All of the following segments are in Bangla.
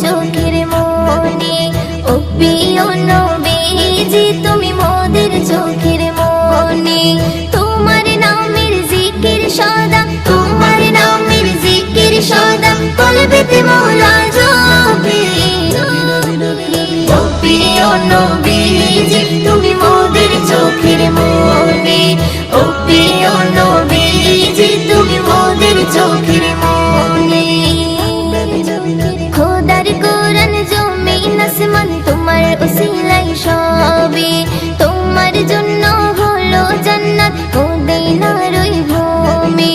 চোখের মনে ও প্রিয় নবীজি তুমি মোদের চোখের মনে তোমার নামের জিকির সদা তোমার নামের জিকির সদা কলবেতে মোরা জপে ও প্রিয় নবীজি তুমি মোদের চোখের মনে ও প্রিয় নবীজি তুমি মোদের চোখের মনে খোদার কোরআন জমিন আসমান তোমার উসিলাই সবে তোমার জন্য হলো জান্নাত মদিনার ওই ভূমি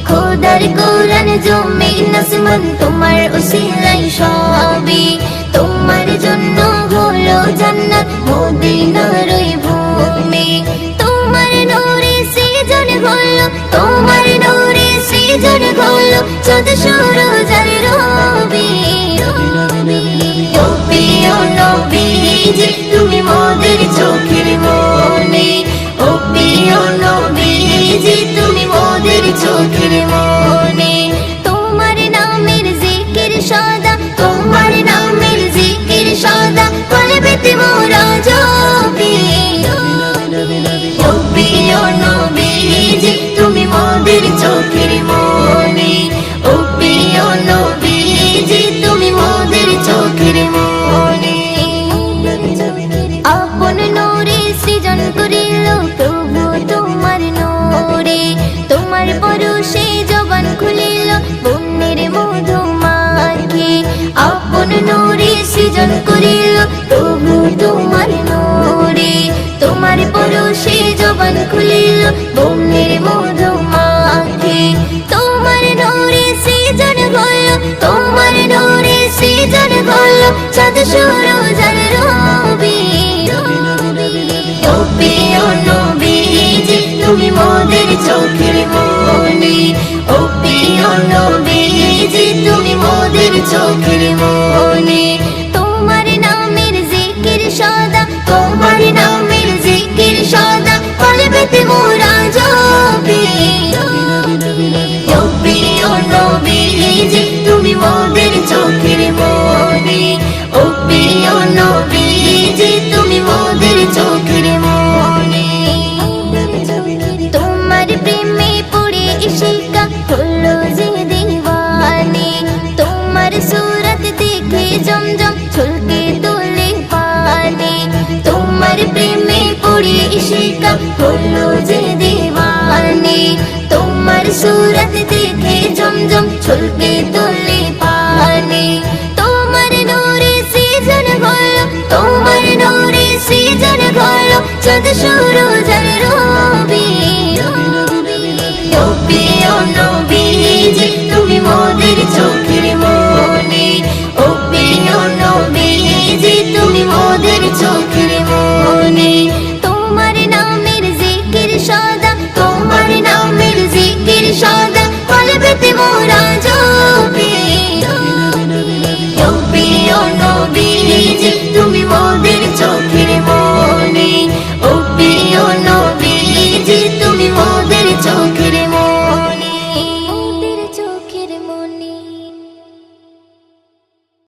খোদার কোরআন জমিন আসমান তোমার উসিলাই সবে তোমার জন্য হলো জান্নাত মদিনার ওই ভূমি তোমার নূরে সৃজন হলো তোমার নূরে সৃজন হলো চাঁদ সূরজ আর রবি ও প্রিয় নবীজি তুমি মোদের চোখের মনে ও প্রিয় নবীজি তুমি মোদের চোখের মনে তোমার নামের জিকির সদা তোমার নামের জিকির সদা কলবেতে মোরা জপি ও প্রিয় নবীজি তুমি মোদের চোখের মনে ও প্রিয় নবীজি তুমি মোদের চোখের মনে আপন নূরে সৃজন করিল প্রভু তোমার নূরে তোমার পরশে জবান খুলিল বন্যের মধু মাখে আপন নূরে সৃজন করিল প্রভু তোমার নূরে তোমার পরশে জবান খুলিল বন্যের মধু মাখে তোমার নূরে সৃজন হলো তোমার নূরে সৃজন হলো চাঁদ সূরজ আর রবি ও প্রিয় নবীজি তুমি মোদের চোখের মনে ও প্রিয় নবীজি তুমি মোদের চোখের মনে তোমার নামের জিকির সদা তোমার নামের জিকির সদা কলবেতে মোরা জপি ও প্রিয় নবীজি তুমি মোদের চোখের মনে ও প্রিয় নবীজি তুমি মোদের চোখের মনে তোমার প্রেমে পড়ে ইশিকা হলো যে দিওয়ানে তোমার সুরত দেখে জমজম ছলকে তোলে পানে তোমার প্রেমে পড়ে ইশিকা হলো যে দিওয়ানে তোমার সুরত দেখে জমজম ছলকে তোলে পানে তোমার নূরে সৃজন হলো তোমার নূরে সৃজন হলো চাঁদ সূরজ আর